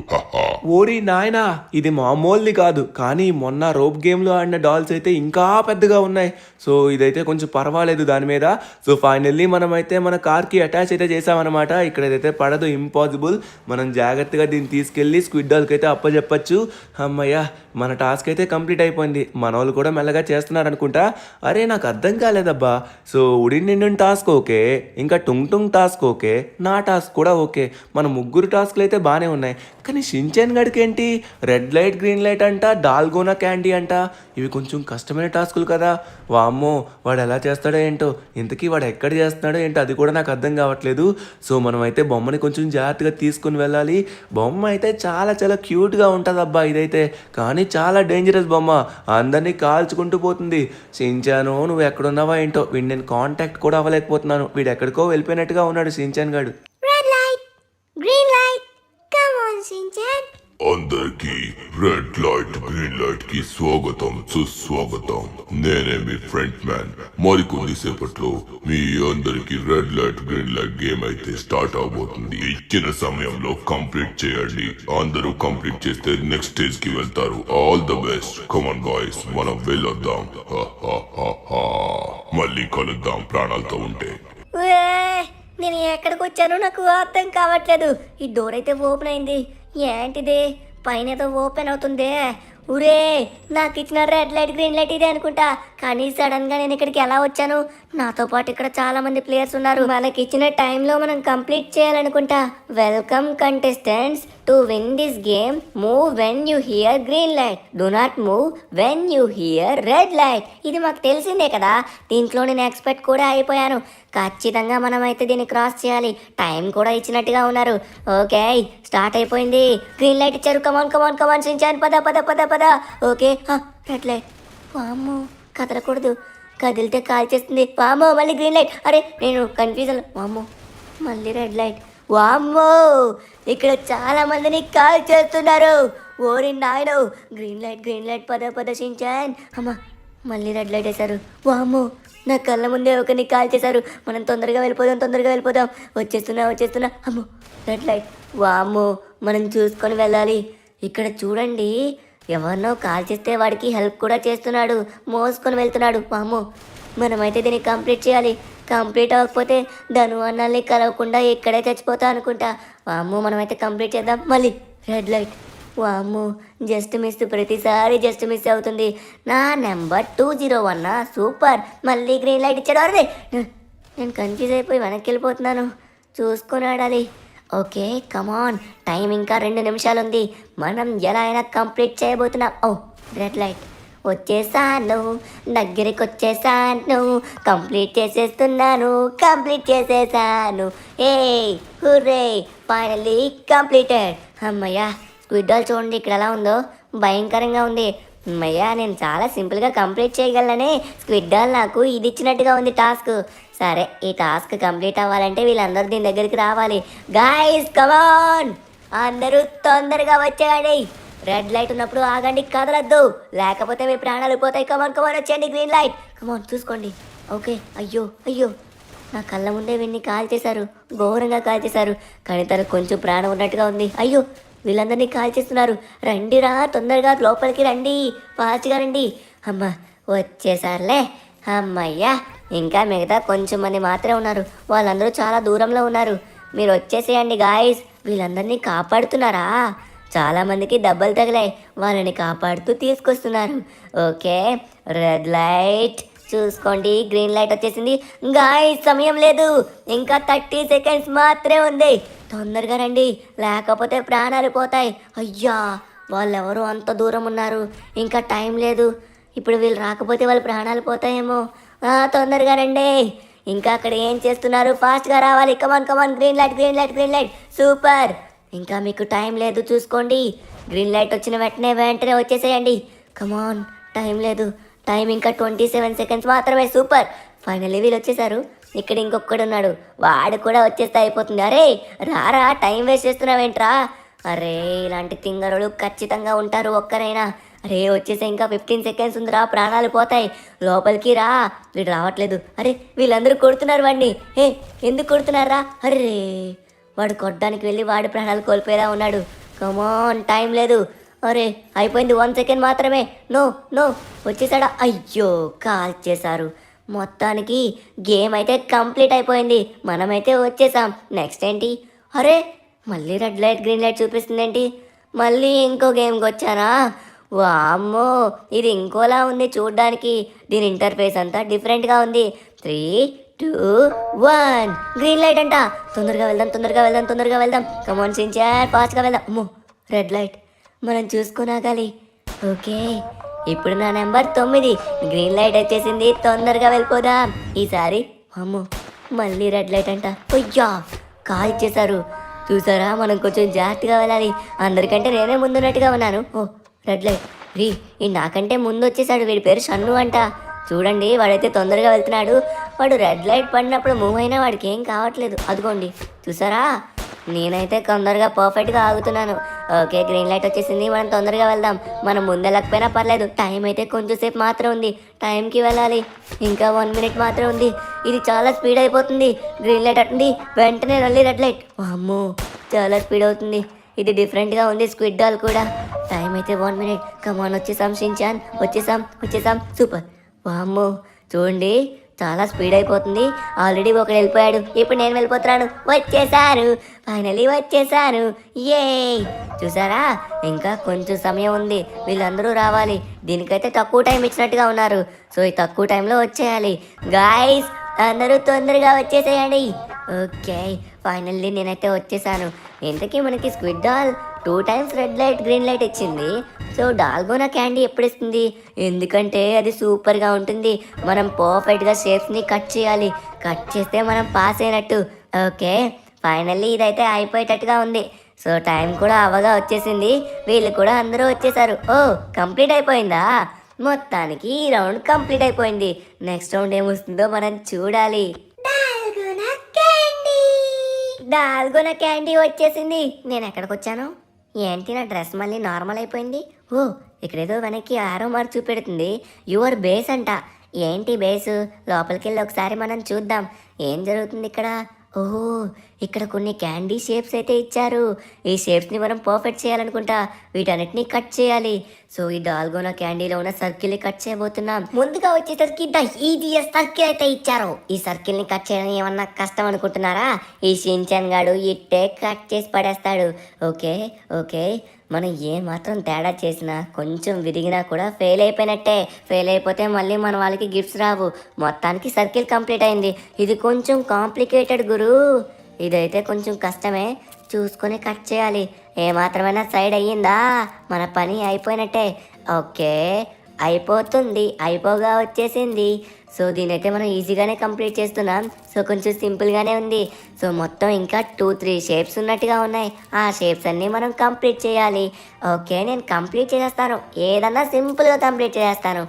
ఓరి నాయనా, ఇది మామూలుది కాదు, కానీ మొన్న రోప్ గేమ్ లో ఆడిన డాల్స్ అయితే ఇంకా పెద్దగా ఉన్నాయి. సో ఇదైతే కొంచెం పర్వాలేదు దాని మీద. సో ఫైనల్లీ మనమైతే మన కార్ కి అటాచ్ అయితే చేసామన్నమాట. ఇక్కడ ఏదైతే పడదు, ఇంపాసిబుల్. మనం జాగ్రత్తగా దీన్ని తీసుకెళ్లి స్క్విడ్ డాల్ కి అయితే అప్పచెప్పచ్చు. అమ్మయ్య, మన టాస్క్ అయితే కంప్లీట్ అయిపోయింది. మన వాళ్ళు కూడా మెల్లగా చేస్తున్నారు అనుకుంటా. అరే, నాకు అర్థం కాలేదబ్బా, సో ఉడిన్ నిండున్ టాస్క్ ఓకే, ఇంకా టుంగ్ టుంగ్ టాస్క్ ఓకే, నా టాస్క్ కూడా ఓకే. మన ముగ్గురు టాస్క్లు అయితే బాగానే ఉన్నాయి. కానీ షించాన్ గడికి ఏంటి రెడ్ లైట్ గ్రీన్ లైట్ అంట, డాల్గోనా క్యాండీ అంట. ఇవి కొంచెం కష్టమైన టాస్కులు కదా. వామ్మో వాడు ఎలా చేస్తాడో ఏంటో, ఇంతకీ వాడు ఎక్కడ చేస్తున్నాడో ఏంటో అది కూడా నాకు అర్థం కావట్లేదు. సో మనం అయితే బొమ్మని కొంచెం జాగ్రత్తగా తీసుకుని వెళ్ళాలి. బొమ్మ అయితే చాలా చాలా క్యూట్గా ఉంటుంది అబ్బా ఇదైతే, కానీ చాలా డేంజరస్ బొమ్మ, అందరినీ కాల్చుకుంటూ పోతుంది. షించాను నువ్వు ఎక్కడున్నావా ఏంటో, వీడు నేను కాంటాక్ట్ కూడా అవ్వలేకపోతున్నాను. వీడు ఎక్కడికో వెళ్ళిపోయినట్టుగా ఉన్నాడు షించాన్ గాడు. Red light green light come on Shinchan. అందరికీ రెడ్ లైట్ గ్రీన్ లైట్ కి స్వాగతం సుస్వాగతం. నేనే మీ ఫ్రెండ్ మ్యాన్. మరికొద్ది సేపట్లో మీ అందరికి red light green light game అయితే స్టార్ట్ అవబోతుంది. ఇచ్చిన సమయంలో కంప్లీట్ చేయండి. అందరూ కంప్లీట్ చేస్తే నెక్స్ట్ స్టేజ్ కి వెళ్తారు. All the best. Come on boys, మనం వెళ్ళొద్దాం. మళ్ళీ కలుద్దాం ప్రాణాలతో ఉంటే. నేను ఎక్కడికి వచ్చానో నాకు అర్థం కావట్లేదు. ఈ డోర్ అయితే ఓపెన్ అయింది. ఏంటిది పైన ఏదో ఓపెన్ అవుతుందే. ఊరే నాకు ఇచ్చిన రెడ్ లైట్ గ్రీన్ లైట్ ఇదే అనుకుంటా. కానీ సడన్ గా నేను ఇక్కడికి ఎలా వచ్చాను? నాతో పాటు ఇక్కడ చాలా మంది ప్లేయర్స్ ఉన్నారు. మనకి ఇచ్చిన టైంలో మనం కంప్లీట్ చేయాలనుకుంటా. Welcome contestants to win this game. Move when you hear green light, do not move when you hear red light. ఇది మాకు తెలిసిందే కదా, దీంట్లో నేను ఎక్స్పర్ట్ కూడా అయిపోయాను. ఖచ్చితంగా మనం అయితే దీన్ని క్రాస్ చేయాలి. టైం కూడా ఇచ్చినట్టుగా ఉన్నారు. ఓకే స్టార్ట్ అయిపోయింది. గ్రీన్ లైట్ ఇచ్చారు. కమాన్ కమాన్ కమాన్ షించాన్ పద పద పద పద. Okay red light. వామ్మో కదలకూడదు, కదిలితే కాల్ చేస్తుంది. వామ్మో మళ్ళీ గ్రీన్ లైట్. అరే నేను కన్ఫ్యూజన్. వామ్మో మళ్ళీ రెడ్ లైట్. వామ్మో ఇక్కడ చాలా మందిని కాల్ చేస్తున్నారు. ఓరి నాయనో గ్రీన్ లైట్ పద పద షించాన్. అమ్మా మళ్ళీ రెడ్ లైట్ వేశారు. వామ్మో నా కళ్ళ ముందే ఒకరిని కాల్ చేశారు. మనం తొందరగా వెళ్ళిపోదాం. వచ్చేస్తున్నా. అమ్మో రెడ్ లైట్. వామ్మో మనం చూసుకొని వెళ్ళాలి. ఇక్కడ చూడండి, ఎవరినో కాల్ చేస్తే వాడికి హెల్ప్ కూడా చేస్తున్నాడు, మోసుకొని వెళ్తున్నాడు. వామ్మో మనమైతే దీన్ని కంప్లీట్ చేయాలి. కంప్లీట్ అవ్వకపోతే ధను అన్నాల్ని కలవకుండా ఇక్కడే చచ్చిపోతా అనుకుంటా. వామ్మో మనమైతే కంప్లీట్ చేద్దాం. మళ్ళీ రెడ్ లైట్. వామ్మో జస్ట్ మిస్, ప్రతిసారి జస్ట్ మిస్ అవుతుంది. నా నెంబర్ 201 సూపర్. మళ్ళీ గ్రీన్ లైట్ ఇచ్చాడు. అరే నేను కన్ఫ్యూజ్ అయిపోయి వెనక్కి వెళ్ళిపోతున్నాను. చూసుకొని ఆడాలి. ఓకే కమాన్, టైం ఇంకా 2 నిమిషాలు ఉంది. మనం ఎలా అయినా కంప్లీట్ చేయబోతున్నాం. ఓ రెడ్ లైట్. వచ్చేసాను, దగ్గరికి వచ్చేసాను, కంప్లీట్ చేసేసాను. ఏ హుర్రే ఫైనల్లీ కంప్లీటెడ్. అమ్మయ్యా స్క్విడ్ డాల్ చూడండి ఇక్కడ ఎలా ఉందో, భయంకరంగా ఉంది. అమ్మయ్యా నేను చాలా సింపుల్గా కంప్లీట్ చేయగలనే. స్క్విడ్ డాల్ నాకు ఇది ఇచ్చినట్టుగా ఉంది టాస్క్. సరే ఈ టాస్క్ కంప్లీట్ అవ్వాలంటే వీళ్ళందరూ దీని దగ్గరికి రావాలి. గాయ్స్ కమాన్, అందరూ తొందరగా వచ్చేయండి. రెడ్ లైట్ ఉన్నప్పుడు ఆగండి, కదలద్దు, లేకపోతే మీ ప్రాణాలు పోతాయి. కమాన్ వచ్చేయండి. Green light. కమాన్ చూసుకోండి. ఓకే అయ్యో నా కళ్ళ ముందే వీడిని కాల్ చేశారు, ఘోరంగా కాల్ చేశారు. కానీ తనకు కొంచెం ప్రాణం ఉన్నట్టుగా ఉంది. అయ్యో వీళ్ళందరినీ కాల్ చేస్తున్నారు. రండిరా తొందరగా లోపలికి రండి, ఫాస్ట్గా రండి. అమ్మ వచ్చేసారులే. అమ్మయ్యా ఇంకా మిగతా కొంచెం మంది మాత్రమే ఉన్నారు. వాళ్ళందరూ చాలా దూరంలో ఉన్నారు. మీరు వచ్చేసేయండి గాయస్. వీళ్ళందరినీ కాపాడుతున్నారా? చాలామందికి దెబ్బలు తగిలాయి, వాళ్ళని కాపాడుతూ తీసుకొస్తున్నారు. ఓకే రెడ్ లైట్ చూసుకోండి, గ్రీన్ లైట్ వచ్చేసింది. గాయ్స్ సమయం లేదు, ఇంకా 30 సెకండ్స్ మాత్రమే ఉంది. తొందరగా రండి, లేకపోతే ప్రాణాలు పోతాయి. అయ్యా వాళ్ళెవరో అంత దూరం ఉన్నారు, ఇంకా టైం లేదు. ఇప్పుడు వీళ్ళు రాకపోతే వాళ్ళ ప్రాణాలు పోతాయేమో. తొందరగా రండి. ఇంకా అక్కడ ఏం చేస్తున్నారు? ఫాస్ట్గా రావాలి. కమాన్ గ్రీన్ లైట్ సూపర్. ఇంకా మీకు టైం లేదు, చూసుకోండి. గ్రీన్ లైట్ వచ్చిన వెంటనే వచ్చేసేయండి. కమాన్ టైం లేదు, టైం ఇంకా 27 సెకండ్స్ మాత్రమే. సూపర్, ఫైనల్లీ వీళ్ళు వచ్చేసారు. ఇక్కడ ఇంకొకడు ఉన్నాడు, వాడు కూడా వచ్చేస్తే అయిపోతుంది. అరే రారా, టైం వేస్ట్ చేస్తున్నావేంట్రా? అరే ఇలాంటి తింగరులు ఖచ్చితంగా ఉంటారు ఒక్కరైనా. అరే వచ్చేసే, ఇంకా 15 సెకండ్స్ ఉందిరా, ప్రాణాలు పోతాయి. లోపలికి రా. వీడు రావట్లేదు. అరే వీళ్ళందరూ కొడుతున్నారు వాడిని. ఎందుకు కొడుతున్నారా? అరే వాడు కొట్టడానికి వెళ్ళి వాడి ప్రాణాలు కోల్పోయేలా ఉన్నాడు. కమాన్ టైం లేదు. అరే అయిపోయింది, 1 సెకండ్ మాత్రమే. నో వచ్చేసాడా? అయ్యో కాల్ చేశారు. మొత్తానికి గేమ్ అయితే కంప్లీట్ అయిపోయింది, మనమైతే వచ్చేసాం. నెక్స్ట్ ఏంటి? అరే మళ్ళీ రెడ్ లైట్ గ్రీన్ లైట్ చూపిస్తుందేంటి? మళ్ళీ ఇంకో గేమ్కి వచ్చానా? వామ్మో ఇది ఇంకోలా ఉంది చూడ్డానికి. దీని ఇంటర్ఫేస్ అంతా డిఫరెంట్గా ఉంది. 3, 2, 1 గ్రీన్ లైట్ అంట. తొందరగా వెళ్దాం. కమాన్ సించాన్, ఫాస్ట్గా వెళ్దాం. అమ్మో, రెడ్ లైట్, మనం చూసుకునాగాలి. ఓకే, ఇప్పుడు నా నెంబర్ 9. గ్రీన్ లైట్ వచ్చేసింది, తొందరగా వెళ్ళిపోదాం. ఈసారి అమ్మో, మళ్ళీ రెడ్ లైట్ అంట. అయ్యా, కాల్ ఇచ్చేశారు. చూసారా, మనం కొంచెం జాగ్రత్తగా వెళ్ళాలి. అందరికంటే నేనే ముందున్నట్టుగా ఉన్నాను. ఓ, రెడ్ లైట్. ఈ నాకంటే ముందు వచ్చేసాడు. వీడి పేరు షన్ను అంట. చూడండి, వాడైతే తొందరగా వెళ్తున్నాడు. వాడు రెడ్ లైట్ పడినప్పుడు మూవ్ అయినా వాడికి ఏం కావట్లేదు. అదిగోండి, చూసారా, నేనైతే తొందరగా పర్ఫెక్ట్గా ఆగుతున్నాను. ఓకే, గ్రీన్ లైట్ వచ్చేసింది, మనం తొందరగా వెళ్దాం. మనం ముందెళ్ళకపోయినా పర్లేదు. టైం అయితే కొంచెం సేపు మాత్రం ఉంది. టైంకి వెళ్ళాలి. ఇంకా 1 మినిట్ మాత్రం ఉంది. ఇది చాలా స్పీడ్ అయిపోతుంది. గ్రీన్ లైట్ అట్టుంది, వెంటనే మళ్ళీ రెడ్ లైట్. అమ్మో, చాలా స్పీడ్ అవుతుంది. ఇది డిఫరెంట్గా ఉంది. స్క్విడ్ డాల్ కూడా. టైం అయితే 1 మినిట్. కమాన్, వచ్చేసాం షిన్చాన్, వచ్చేసాం. సూపర్. వామ్మో, చూడండి, చాలా స్పీడ్ అయిపోతుంది. ఆల్రెడీ ఒకడు వెళ్ళిపోయాడు, ఇప్పుడు నేను వెళ్ళిపోతున్నాను. వచ్చేసారు, ఫైనలీ వచ్చేసాను. ఏ చూసారా, ఇంకా కొంచెం సమయం ఉంది. వీళ్ళందరూ రావాలి. దీనికైతే తక్కువ టైం ఇచ్చినట్టుగా ఉన్నారు. సో ఈ తక్కువ టైంలో వచ్చేయాలి. గాయస్, అందరూ తొందరగా వచ్చేసేయండి. ఓకే, ఫైనల్లీ నేనైతే వచ్చేసాను. ఇంతకీ మనకి squid doll 2 times red light green light ఇచ్చింది. సో డాల్గోనా క్యాండీ ఎప్పుడు ఇస్తుంది? ఎందుకంటే అది సూపర్గా ఉంటుంది. మనం పర్ఫెక్ట్గా షేప్స్ని కట్ చేయాలి. కట్ చేస్తే మనం పాస్ అయినట్టు. ఓకే, ఫైనల్లీ ఇదైతే అయిపోయేటట్టుగా ఉంది. సో టైం కూడా అవగా వచ్చేసింది. వీళ్ళు కూడా అందరూ వచ్చేసారు. ఓ, కంప్లీట్ అయిపోయిందా? మొత్తానికి ఈ రౌండ్ కంప్లీట్ అయిపోయింది. నెక్స్ట్ రౌండ్ ఏమొస్తుందో మనం చూడాలి. డాల్గోనా క్యాండీ వచ్చేసింది. నేను ఎక్కడికి వచ్చాను? ఏంటి, నా డ్రెస్ మళ్ళీ నార్మల్ అయిపోయింది? ఓ, ఇక్కడేదో వెనక్కి ఆరో మార్క్ చూపెడుతుంది. యువర్ బేస్ అంట. ఏంటి బేసు? లోపలికి వెళ్ళి ఒకసారి మనం చూద్దాం ఏం జరుగుతుంది ఇక్కడ. ఓహో, ఇక్కడ కొన్ని క్యాండీ షేప్స్ అయితే ఇచ్చారు. ఈ షేప్స్ని మనం పర్ఫెక్ట్ చేయాలనుకుంటా. వీటన్నిటిని కట్ చేయాలి. సో ఈ డాల్గోనా క్యాండీలో ఉన్న సర్కిల్ని కట్ చేయబోతున్నాం. ముందుగా వచ్చేసరికి ద ఈజియెస్ట్ సర్కిల్ అయితే ఇచ్చారు. ఈ సర్కిల్ని కట్ చేయడం ఏమన్నా కష్టం అనుకుంటున్నారా? ఈ షిన్చాన్ గాడు ఇట్టే కట్ చేసి పడేస్తాడు. ఓకే, మనం ఏ మాత్రం తేడా చేసినా, కొంచెం విరిగినా కూడా ఫెయిల్ అయిపోయినట్టే. ఫెయిల్ అయిపోతే మళ్ళీ మన వాళ్ళకి గిఫ్ట్స్ రావు. మొత్తానికి సర్కిల్ కంప్లీట్ అయింది. ఇది కొంచెం కాంప్లికేటెడ్ గురు. ఇదైతే కొంచెం కష్టమే. చూసుకొని కట్ చేయాలి. ఏమాత్రమైనా సైడ్ అయ్యిందా, మన పని అయిపోయినట్టే. ఓకే, అయిపోతుంది. అయిపోగా వచ్చేసింది. సో దీనైతే మనం ఈజీగానే కంప్లీట్ చేస్తున్నాం. సో కొంచెం సింపుల్గానే ఉంది. సో మొత్తం ఇంకా 2-3 షేప్స్ ఉన్నట్టుగా ఉన్నాయి. ఆ షేప్స్ అన్నీ మనం కంప్లీట్ చేయాలి. ఓకే, నేను కంప్లీట్ చేసేస్తాను. ఏదన్నా సింపుల్గా కంప్లీట్ చేసేస్తాను.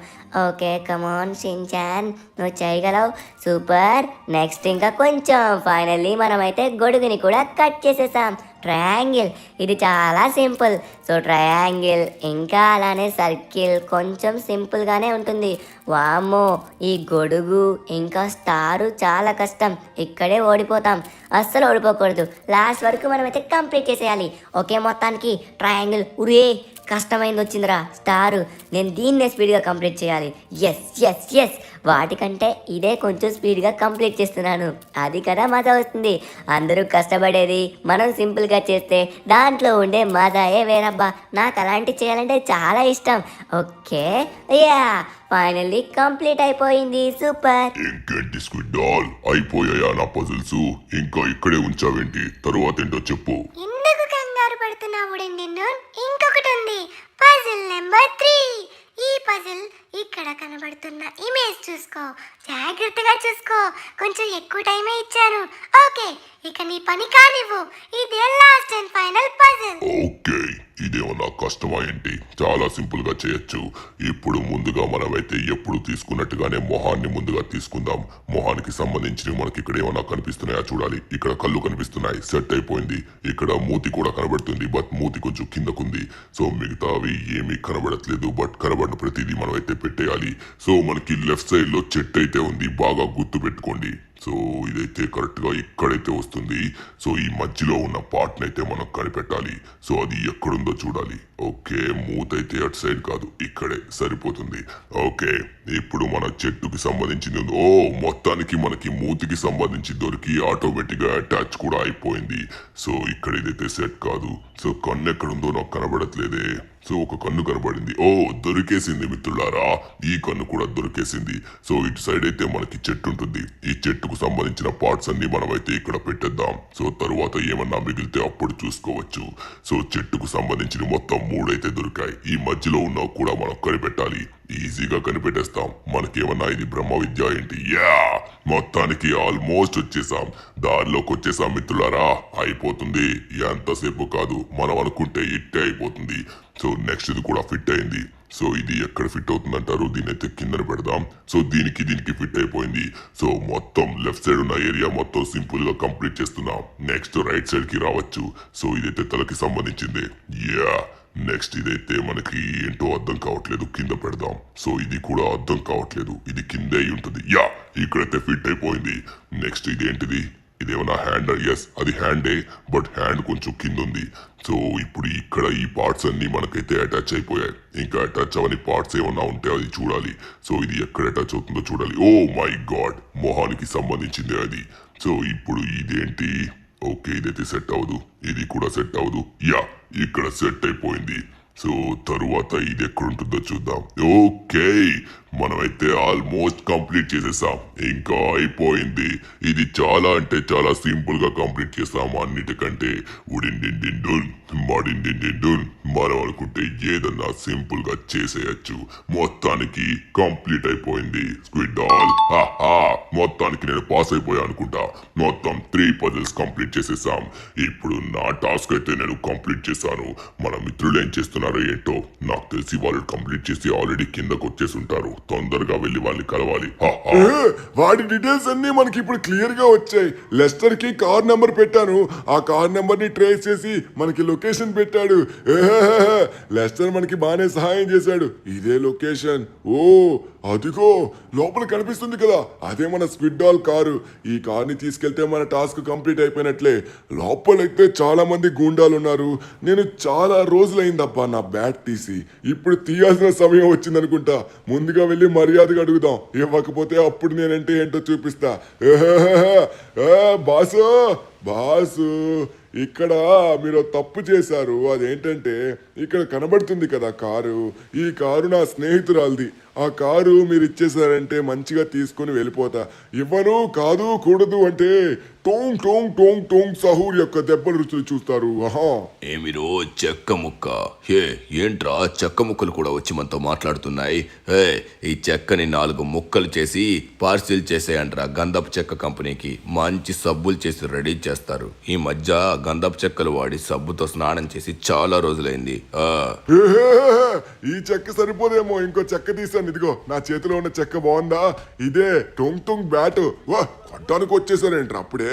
ఓకే, కమాన్ షిన్చాన్, నువ్వు చేయగలవు. సూపర్. నెక్స్ట్ ఇంకా కొంచెం. ఫైనల్లీ మనమైతే గొడుగుని కూడా కట్ చేసేసాం. ట్రయాంగిల్, ఇది చాలా సింపుల్. సో ట్రయాంగిల్, ఇంకా అలానే సర్కిల్ కొంచెం సింపుల్గానే ఉంటుంది. వామ్మో, ఈ గొడుగు ఇంకా స్టారు చాలా కష్టం. ఇక్కడే ఓడిపోతాం. అస్సలు ఓడిపోకూడదు. లాస్ట్ వరకు మనమైతే కంప్లీట్ చేసేయాలి. ఓకే, మొత్తానికి ట్రయాంగిల్. ఉరే, కష్టమైంది వచ్చిందిరా స్టారు. నేను దీన్నే స్పీడ్గా కంప్లీట్ చేయాలి. ఎస్, వాటికంటే ఇదే కొంచెం స్పీడ్గా కంప్లీట్ చేస్తున్నాను. అది కదా మజా వస్తుంది. అందరూ కష్టపడేది మనం సింపుల్గా చేస్తే దాంట్లో ఉండే మజాయే వేరబ్బా. నాకు అలాంటివి చేయాలంటే చాలా ఇష్టం. ఓకే, ఫైనల్లీ కంప్లీట్ అయిపోయింది. సూపర్. ఇంకేంటి స్క్విడ్ డాల్, అయిపోయాయా నా పజిల్స్? ఇంకా ఇక్కడే ఉంచావేంటి? తరువాత ఏంటో చెప్పు. ఎందుకు కంగారు పడుతున్నావు? ఇంకొకటి ఉంది. Puzzle number 3. ఈ పజిల్ ఇక్కడ కనబడుతున్న ఇమేజ్ చూసుకో. జాగ్రత్తగా చూసుకో. కొంచెం ఎక్కువ టైమే ఇచ్చాను. ఓకే, ఇక నీ పని కానివ్వు. ఇదే last and final puzzle. Okay, ఇదేమన్నా కష్టమా ఏంటి? చాలా సింపుల్ గా చేయొచ్చు. ఇప్పుడు ముందుగా మనమైతే ఎప్పుడు తీసుకున్నట్టుగానే మొహాన్ని ముందుగా తీసుకుందాం. మొహానికి సంబంధించి మనకి ఇక్కడ ఏమన్నా కనిపిస్తున్నాయా చూడాలి. ఇక్కడ కళ్ళు కనిపిస్తున్నాయి, సెట్ అయిపోయింది. ఇక్కడ మూతి కూడా కనబడుతుంది, బట్ మూతి కొంచెం కిందకుంది. సో మిగతావి ఏమీ కనబడట్లేదు, బట్ కనబడిన ప్రతిదీ మనం అయితే పెట్టేయాలి. సో మనకి లెఫ్ట్ సైడ్ లో చెట్టు అయితే ఉంది, బాగా గుర్తు పెట్టుకోండి. సో ఇదైతే కరెక్ట్గా ఇక్కడైతే వస్తుంది. సో ఈ మధ్యలో ఉన్న పార్ట్ని అయితే మనం కనిపెట్టాలి. సో అది ఎక్కడుందో చూడాలి. ఓకే, మూతైతే అటు సైడ్ కాదు, ఇక్కడే సరిపోతుంది. ఓకే, ఇప్పుడు మన చెట్టుకి సంబంధించింది ఉంది. ఓ, మొత్తానికి మనకి మూతికి సంబంధించి దొరికి ఆటోమేటిక్గా అటాచ్ కూడా అయిపోయింది. సో ఇక్కడ ఇదైతే సెట్ కాదు. సో కన్ను ఎక్కడుందో నాకు కనబడట్లేదే. సో ఒక కన్ను కనబడింది. ఓ దొరికేసింది మిత్రులారా, ఈ కన్ను కూడా దొరికేసింది. సో ఇటు సైడ్ అయితే మనకి చెట్టు ఉంటుంది. ఈ చెట్టుకు సంబంధించిన పార్ట్స్ అన్ని మనమైతే ఇక్కడ పెట్టేద్దాం. సో తరువాత ఏమన్నా మిగిలితే అప్పుడు చూసుకోవచ్చు. సో చెట్టుకు సంబంధించిన మొత్తం 3 అయితే దొరికాయి. ఈ మధ్యలో ఉన్న కూడా మనం కనిపెట్టాలి. ఈజీగా కనిపెట్టేస్తాం. మనకేమన్నా ఇది బ్రహ్మ విద్య ఏంటి? యా, మొత్తానికి ఆల్మోస్ట్ వచ్చేసాం, దారిలోకి వచ్చేసాం మిత్రులారా. అయిపోతుంది, ఎంతసేపు కాదు, మనం అనుకుంటే ఇట్టే అయిపోతుంది. సో నెక్స్ట్ ఇది కూడా ఫిట్ అయింది. సో ఇది ఎక్కడ ఫిట్ అవుతుంది అంటారు? దీని అయితే కిందన పెడదాం. సో దీనికి ఫిట్ అయిపోయింది. సో మొత్తం లెఫ్ట్ సైడ్ ఉన్న ఏరియా మొత్తం సింపుల్ గా కంప్లీట్ చేస్తున్నాం. నెక్స్ట్ రైట్ సైడ్ కి రావచ్చు. సో ఇదైతే తలకి సంబంధించింది. యా, నెక్స్ట్ ఇదైతే మనకి ఏంటో అర్థం కావట్లేదు, కింద పెడదాం. సో ఇది కూడా అర్థం కావట్లేదు, ఇది కిందే ఉంటుంది. యా, ఇక్కడైతే ఫిట్ అయిపోయింది. నెక్స్ట్ ఇదేంటిది? ఇదేమన్నా హ్యాండ్? ఎస్, అది హ్యాండే, బట్ హ్యాండ్ కొంచెం కింద ఉంది. సో ఇప్పుడు ఇక్కడ ఈ పార్ట్స్ అన్ని మనకైతే అటాచ్ అయిపోయాయి. ఇంకా అటాచ్ అవని పార్ట్స్ ఏమన్నా ఉంటే అది చూడాలి. సో ఇది ఎక్కడ అటాచ్ అవుతుందో చూడాలి. ఓ మై గాడ్, మొహానికి సంబంధించింది అది. సో ఇప్పుడు ఇదేంటి? ఓకే, ఇదైతే సెట్ అవ్వదు, ఇది కూడా సెట్ అవ్వదు. యా, ఇక్కడ సెట్ అయిపోయింది. సో తరువాత ఇది ఎక్కడ ఉంటుందో చూద్దాం. ఓకే, మనమైతే ఆల్మోస్ట్ కంప్లీట్ చేసేసాం. ఇంకా అయిపోయింది. ఇది చాలా అంటే చాలా సింపుల్ గా కంప్లీట్ చేసాం. అన్నిటికంటే ఉడిండిండిండున్ మడిండిండిండున్ మనం అనుకుంటే ఏదన్నా సింపుల్ గా చేసేయచ్చు. మొత్తానికి కంప్లీట్ అయిపోయింది స్క్విడ్ డాల్. మొత్తానికి నేను పాస్ అయిపోయా అనుకుంటా. మొత్తం 3 పజిల్స్ కంప్లీట్ చేసేసాం. ఇప్పుడు నా టాస్క్ అయితే నేను కంప్లీట్ చేశాను. మన మిత్రులు ఏం చేస్తున్నారో ఏంటో నాకు తెలిసి వాళ్ళు కంప్లీట్ చేసి ఆల్రెడీ కిందకు వచ్చేసి ఉంటారు. తొందరగా వెళ్ళి వాళ్ళని కలవాలి. వాటి డీటెయిల్స్ అన్ని మనకి ఇప్పుడు క్లియర్ గా వచ్చాయి. లెస్టర్ కి కార్ నెంబర్ పెట్టాను. ఆ కార్ నెంబర్ ని ట్రేస్ చేసి మనకి లొకేషన్ పెట్టాడు. లెస్టర్ మనకి బాగానే సహాయం చేశాడు. ఇదే లొకేషన్. ఓ అదిగో లోపల కనిపిస్తుంది కదా, అదే మన స్క్విడ్ డాల్ కారు. ఈ కార్ని తీసుకెళ్తే మన టాస్క్ కంప్లీట్ అయిపోయినట్లే. లోపలైతే చాలా మంది గూండాలు ఉన్నారు. నేను చాలా రోజులైందబ్బా నా బ్యాట్ తీసి. ఇప్పుడు తీయాల్సిన సమయం వచ్చిందనుకుంటా. ముందుగా వెళ్ళి మర్యాదగా అడుగుదాం. ఇవ్వకపోతే అప్పుడు నేనంటే ఏంటో చూపిస్తా. బాసు బాసు, ఇక్కడ మీరు తప్పు చేశారు. అదేంటంటే ఇక్కడ కనబడుతుంది కదా కారు, ఈ కారు నా స్నేహితురాలది. ఆ కారు మీరు ఇచ్చేసారంటే మంచిగా తీసుకొని వెళ్ళిపోతా. ఇవ్వను, కాదు, కూడదు అంటే టోంగ్ టోంగ్ టోంగ్ టోంగ్ సహూర్ యొక్క దెబ్బల రుచులు చూస్తారు. ఏమిరో చెక్క ముక్క. హే, ఏంట్రా చెక్క ముక్కలు కూడా వచ్చి మనతో మాట్లాడుతున్నాయి? హే, ఈ చెక్కని 4 ముక్కలు చేసి పార్సిల్ చేసేయంట్రా గంధపు చెక్క కంపెనీకి. మంచి సబ్బులు చేసి రెడీ చేస్తారు. ఈ మధ్య గంధపు చెక్కలు వాడి సబ్బుతో స్నానం చేసి చాలా రోజులైంది. ఈ చెక్క సరిపోదేమో, ఇంకో చెక్క తీసాను. ఇదిగో నా చేతిలో ఉన్న చెక్క బాగుందా? ఇదే టొంగ్ టొంగ్ బ్యాట్. వా, కొట్టానికి వచ్చేసారేంట్రా అప్పుడే?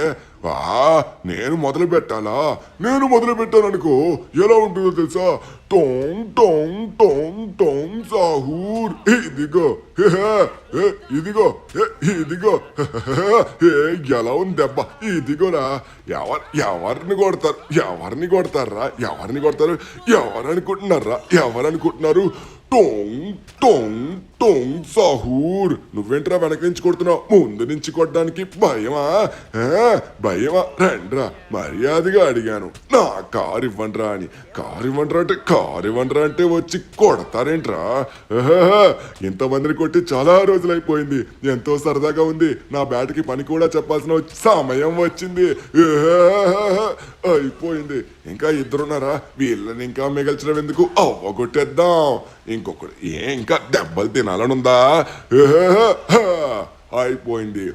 నేను మొదలు పెట్టాలా? నేను మొదలు పెట్టాను అనుకో ఎలా ఉంటుందో తెలుసా? Tung Tung Tung Tung Sahur. ఇదిగో ఇదిగో ఇదిగో. ఎలా ఉంది దెబ్బ? ఇదిగోరా. ఎవరిని కొడతారు? ఎవరిని కొడతారా? ఎవరిని కొడతారు? ఎవరు అనుకుంటున్నారు? Tung Tung Tung Sahur. నువ్వేంట్రా వెనక నుంచి కొడుతున్నావు? ముందు నుంచి కొట్టడానికి భయమా? భయమా? రండ్రా, మర్యాదగా అడిగాను. నా కారు ఇవ్వండ్రా అని. కారు ఇవ్వండ్రా అంటే వచ్చి కొడతారేంట్రా? ఇంతమందిని కొట్టి చాలా రోజులైపోయింది. ఎంతో సరదాగా ఉంది. నా బ్యాట్కి పని కూడా చెప్పాల్సిన సమయం వచ్చింది. అయిపోయింది. ఇంకా 2 ఉన్నారా? వీళ్ళని ఇంకా మిగల్చడం ఎందుకు? అవ్వగొట్టేద్దాం. ఇంకొకటి ఇంకా దెబ్బలు తినాలనుందా? అయిపోయింది.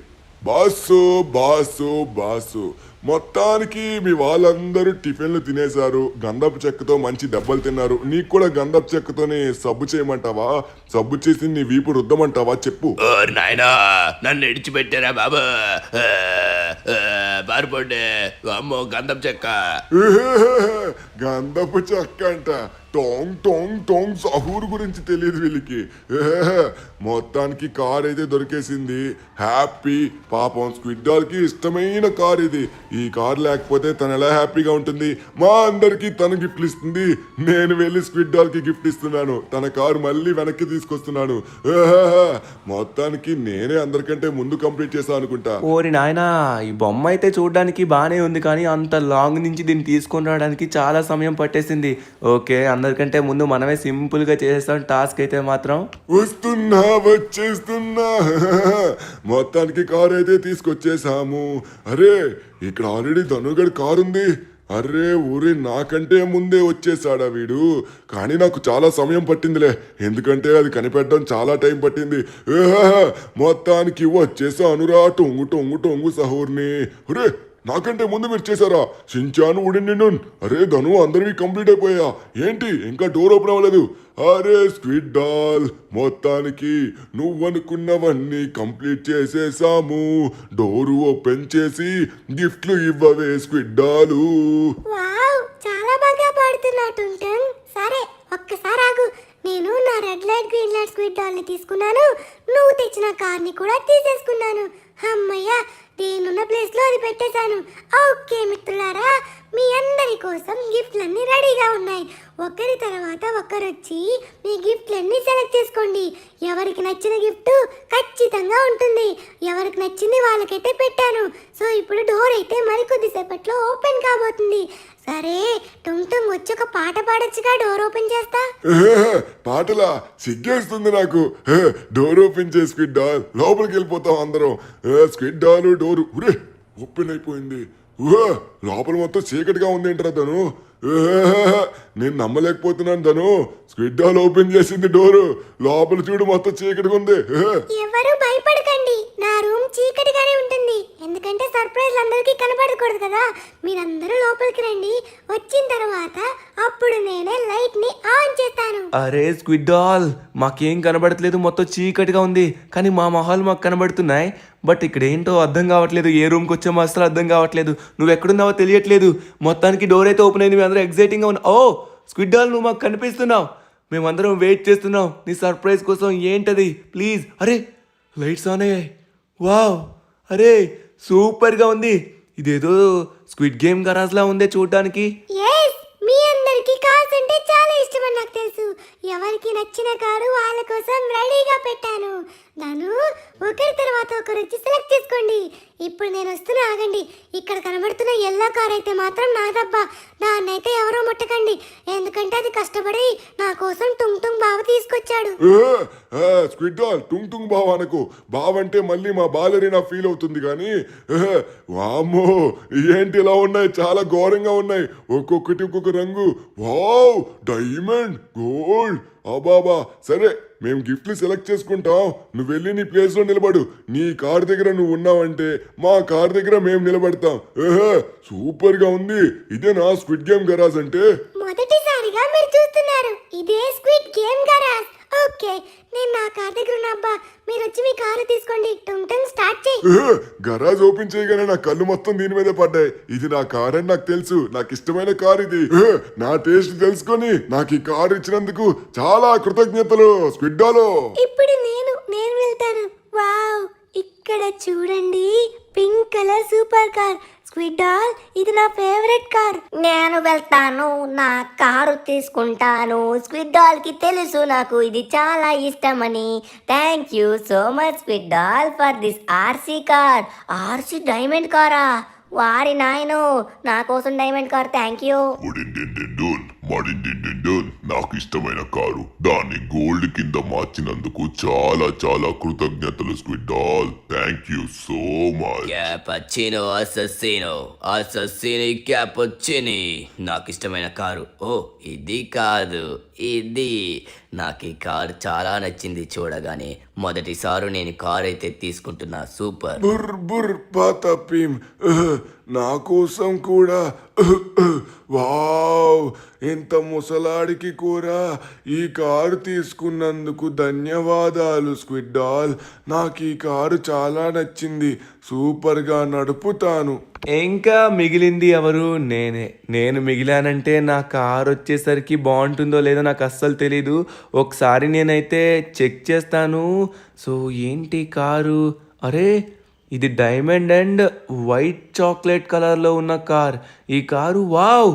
బాసు బాసు బాసు, మొత్తానికి మీ వాళ్ళందరూ టిఫిన్లు తినేశారు. గంధపు చెక్కతో మంచి దెబ్బలు తిన్నారు. నీకు కూడా గంధపు చెక్కతోనే సబ్బు చేయమంటావా? సబ్బు చేసి నీ వీపు రుద్దమంటావా? చెప్పు. నాయనా, నన్ను ఇడిచిపెట్టారా బాబు? పారిపోండి. అమ్మో, గంధపు చెక్క. గంధపు చెక్క అంట. టోంగ్ టోంగ్ టోంగ్ సహూర్ గురించి తెలియదు వీళ్ళకి. మొత్తానికి కార్ అయితే దొరికేసింది. హ్యాపీ. పాపం స్క్విడ్ డాల్ కి ఇష్టమైన కార్ ఇది. ఈ కార్ లేకపోతే తను ఎలా హ్యాపీగా ఉంటుంది? మా అందరికి తను గిఫ్ట్లు ఇస్తుంది. నేను వెళ్ళి స్క్విడ్ డాల్ కి గిఫ్ట్ ఇస్తున్నాను. తన కారు మళ్ళీ వెనక్కి తీసుకొస్తున్నాను. మొత్తానికి నేనే అందరికంటే ముందు కంప్లీట్ చేశాను అనుకుంటా. ఓరి నాయనా, ఈ బొమ్మ అయితే చూడడానికి బానే ఉంది, కానీ అంత లాంగ్ నుంచి దీన్ని తీసుకొని రావడానికి చాలా సమయం పట్టేసింది. ఓకే, అందరికంటే ముందు మనమే సింపుల్గా చేసేస్తాం టాస్క్ అయితే మాత్రం. వస్తున్నా వచ్చేస్తున్నా మొత్తానికి కారు అయితే తీసుకొచ్చేసాము. అరే ఇక్కడ ఆల్రెడీ ధనుగడ్ కారు ఉంది. అరే ఊరి నాకంటే ముందే వచ్చేసాడా వీడు. కానీ నాకు చాలా సమయం పట్టిందిలే, ఎందుకంటే అది కనిపెట్టడం చాలా టైం పట్టింది. మొత్తానికి వచ్చేసానురా టొంగు టొంగు టొంగు సహూర్ని. అరే నాకంటే ముందు మీరు చేశారా? సించాను ఉడిండి. అరే ధను అందరివి కంప్లీట్ అయిపోయా ఏంటి? ఇంకా డోర్ ఓపెన్ అవ్వలేదు. అరే స్క్విడ్ డాల్ మొత్తానికి నువ్వనుకున్నవన్నీ కంప్లీట్ చేసేసాము. డోరు ఓపెన్ చేసి గిఫ్ట్లు ఇవ్వవే స్క్విడ్ డాలు. వావ్ చాలా బాగా పాడుతున్నా టుంటన్. సరే ఒక్కసారి ఆగు, నేను నా red light green light squid doll ని తీసుకున్నాను, నువ్వు తెచ్చిన కార్ ని కూడా తీసేసుకున్నాను. అమ్మయ్య నేనున్న ప్లేస్ లో అది పెట్టేశాను. ఓకే మిత్రులారా, మీ అందరి కోసం గిఫ్ట్లన్నీ రెడీగా ఉన్నాయి. ఒకరి తర్వాత ఒకరు వచ్చి మీ గిఫ్ట్లన్నీ సెలెక్ట్ చేసుకోండి. ఎవరికి నచ్చిన గిఫ్ట్ ఖచ్చితంగా ఉంటుంది. ఎవరికి నచ్చింది వాళ్ళకైతే పెట్టాను. సో ఇప్పుడు డోర్ అయితే మరికొద్దిసేపట్లో ఓపెన్ కాబోతుంది. సరే టుంగ్ వచ్చి ఒక పాట పాడొచ్చుగా, డోర్ ఓపెన్ చేస్తా. పాటలా? సిగ్గేస్తుంది నాకు. డోర్ ఓపెన్ చేసి స్క్విడ్ డాల్ లోపలికి వెళ్ళిపోతాం అందరం. స్క్విడ్ డాల్ డోరు ఓపెన్ అయిపోయింది. లోపల మొత్తం చీకటిగా ఉంది ఏంట్రా తను. నేను నమ్మలేకపోతున్నాను తను. స్క్విడ్ డాల్ ఓపెన్ చేసింది డోరు. లోపల చూడు మొత్తం చీకటిగా ఉంది. ఎవరు భయపడకండి, నా రూమ్ చీకటిగానే ఉంటుంది. ఎందుకంటే సర్ప్రైజ్ అందరికీ కనపడకూడదు కదా. మీరందరూ లోపలికి రండి. వచ్చిన తర్వాత అప్పుడు నేనే లైట్ ని ఆన్ చేస్తాను. అరే స్క్విడ్ డాల్ మాకేం కనబడట్లేదు, మొత్తం చీకటిగా ఉంది. కానీ మా మొహాలు మాకు కనబడుతున్నాయి. బట్ ఇక్కడ ఏంటో అర్థం కావట్లేదు. ఏ రూమ్కి వచ్చామో అసలు అర్థం కావట్లేదు. నువ్వు ఎక్కడున్నావో తెలియట్లేదు. మొత్తానికి డోర్ అయితే ఓపెన్ అయింది. అందరూ ఎగ్జైటింగ్గా ఉన్నాం. ఓ స్క్విడ్ డాల్ నువ్వు మాకు కనిపిస్తున్నావు. మేమందరం వెయిట్ చేస్తున్నాం నీ సర్ప్రైజ్ కోసం. ఏంటది ప్లీజ్? అరే లైట్స్ ఆన్ అయ్యాయి. వావ్ అరే సూపర్గా ఉంది. ఇదేదో స్క్విడ్ గేమ్ గరాజ్లా ఉందే చూడడానికి. ఎస్, మీ అందరికి కార్స్ అంటే చాలా ఇష్టమని నాకు తెలుసు. ఎవరికి నచ్చిన కారు వాళ్ళ కోసం రెడీగా పెట్టాను. నన్ను ఒకరి తర్వాత ఒకరు వచ్చి సెలెక్ట్ చేసుకోండి. ఇప్పుడు నేను వస్తున్నా, ఆగండి. ఇక్కడ కనబడుతున్న ఎల్లో కార్ అయితే మాత్రం నాదబ్బా. దాన్ని అయితే ఎవరో ముట్టకండి, ఎందుకంటే అది కష్టపడి నా కోసం టుంగ్ టుంగ్ బావ తీసుకొచ్చాడు. స్క్విడ్ డాల్ టుంగ్ టుంగ్ బావ అనకు. బావంటే మళ్ళీ మా బాలరీనా ఫీల్ అవుతుంది. కానీ వామ్మో ఏంటి ఇలా ఉన్నాయి, చాలా ఘోరంగా ఉన్నాయి. ఒక్కొక్కటి ఒక్కొక్క రంగు. Wow diamond, gold, అబాబా. సరే మేము గిఫ్ట్లు సెలెక్ట్ చేసుకుంటాం. నువ్వు వెళ్ళి నీ ప్లేస్ లో నిలబడు. నీ కార్ దగ్గర నువ్వు ఉన్నావంటే మా కార్ దగ్గర మేము నిలబడతాం. సూపర్ గా ఉంది. ఇదే నా స్క్విడ్ గేమ్ గరాజ్ అంటే. మొదటిసారిగా మీరు చూస్తున్నారు ఇదే స్క్విడ్ గేమ్ గరాజ్. ఓకే నేను నా కార్ దగ్గర ఉన్నా అబ్బా. మీరు వచ్చి మీ కారు తీసుకోండి. టుంగ్ టుంగ్ స్టార్ట్ చేయి. గరాజ్ ఓపెన్ చేయగానే నా కళ్ళు మొత్తం దీని మీదే పడ్డాయి. ఇది నా కార్ అని నాకు తెలుసు. నాకు ఇష్టమైన కార్ ఇది. నా టేస్ట్ తెలుసుకొని నాకు ఈ కార్ ఇచ్చినందుకు చాలా కృతజ్ఞతలు స్క్విడ్ డాల్. ఇప్పుడు నేను వెళ్తాను. వావ్ ఇక్కడ చూడండి, pink colour super car. Squid doll ఇది నా ఫేవరెట్ కార్. నేను వెళ్తాను, నా కారు తీసుకుంటాను. స్క్విడ్ డాల్ కి తెలుసు నాకు ఇది చాలా ఇష్టమని. Thank you so much squid doll for this RC car. RC diamond కారా? వారి నాయను, నా కోసం డైమండ్ కార్. Thank you. నాకు ఇష్టమైన కారు, దాన్ని గోల్డ్ కింద మార్చినందుకు చాలా చాలా కృతజ్ఞతలు squid doll. Thank you so much. Cappuccino Assassino Assassini Cappuccini. నాకు ఇష్టమైన కారు. ఓ ఇది కాదు, ఇది. నాకు ఈ కారు చాలా నచ్చింది చూడగానే. మొదటిసారి నేను కారు అయితే తీసుకుంటున్నా. సూపర్. బుర్ బుర్ పాతపీం. నా కోసం కూడా. వావ్ ఎంత ముసలాడికి కూడా ఈ కారు తీసుకున్నందుకు ధన్యవాదాలు స్క్విడ్ డాల్. నాకు ఈ కారు చాలా నచ్చింది. సూపర్గా నడుపుతాను. ఇంకా మిగిలింది ఎవరు? నేను మిగిలానంటే నా కార్ వచ్చేసరికి బాగుంటుందో లేదో నాకు అస్సలు తెలీదు. ఒకసారి నేనైతే చెక్ చేస్తాను. సో ఏంటి కారు? అరే ఇది డైమండ్ అండ్ వైట్ చాక్లెట్ కలర్లో ఉన్న కార్. ఈ కారు వావ్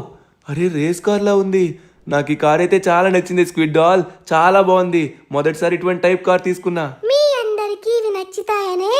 అరే రేస్ కార్లా ఉంది. నాకు ఈ కార్ అయితే చాలా నచ్చింది స్క్విడ్ డాల్. చాలా బాగుంది. మొదటిసారి ఇటువంటి టైప్ కార్ తీసుకున్నా. మీ అందరికీ ఇవి నచ్చుతాయనే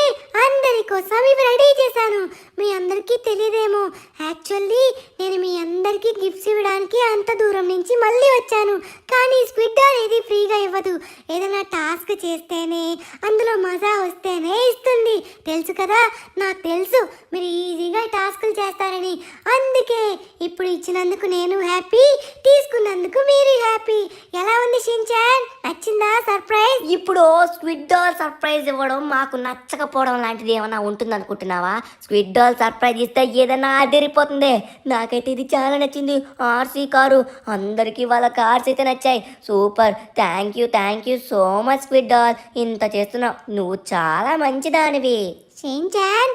అందరి అందరి కోసం ఇవి రెడీ చేశాను. మీ అందరికీ తెలియదేమో, యాక్చువల్లీ నేను మీ అందరికీ గిఫ్ట్స్ ఇవ్వడానికి అంత దూరం నుంచి మళ్ళీ వచ్చాను. కానీ స్క్విడ్ అనేది ఫ్రీగా ఇవ్వదు. ఏదైనా టాస్క్ చేస్తేనే, అందులో మజా వస్తేనే ఇస్తుంది. తెలుసు కదా, నాకు తెలుసు మీరు ఈజీగా టాస్కులు చేస్తారని. అందుకే ఇప్పుడు ఇచ్చినందుకు నేను హ్యాపీ, తీసుకున్నందుకు మీరు హ్యాపీ. ఎలా ఉంది షిన్చాన్, నచ్చిందా సర్ప్రైజ్? ఇప్పుడు స్క్విడ్ డాల్ సర్ప్రైజ్ ఇవ్వడం మాకు నచ్చకపోవడం లాంటిది ఏమైనా ఉంటుంది అనుకుంటున్నావా? స్క్విడ్ డాల్ సర్ప్రైజ్ ఇస్తే ఏదైనా అదిరిపోతుంది. నాకైతే ఇది చాలా నచ్చింది. ఆర్సీ కారు, అందరికీ వాళ్ళ కార్స్ అయితే నచ్చాయి. Super, thank you so much squid doll. ఇంత చేస్తున్నావు, నువ్వు చాలా మంచిదానివి. షిన్చాన్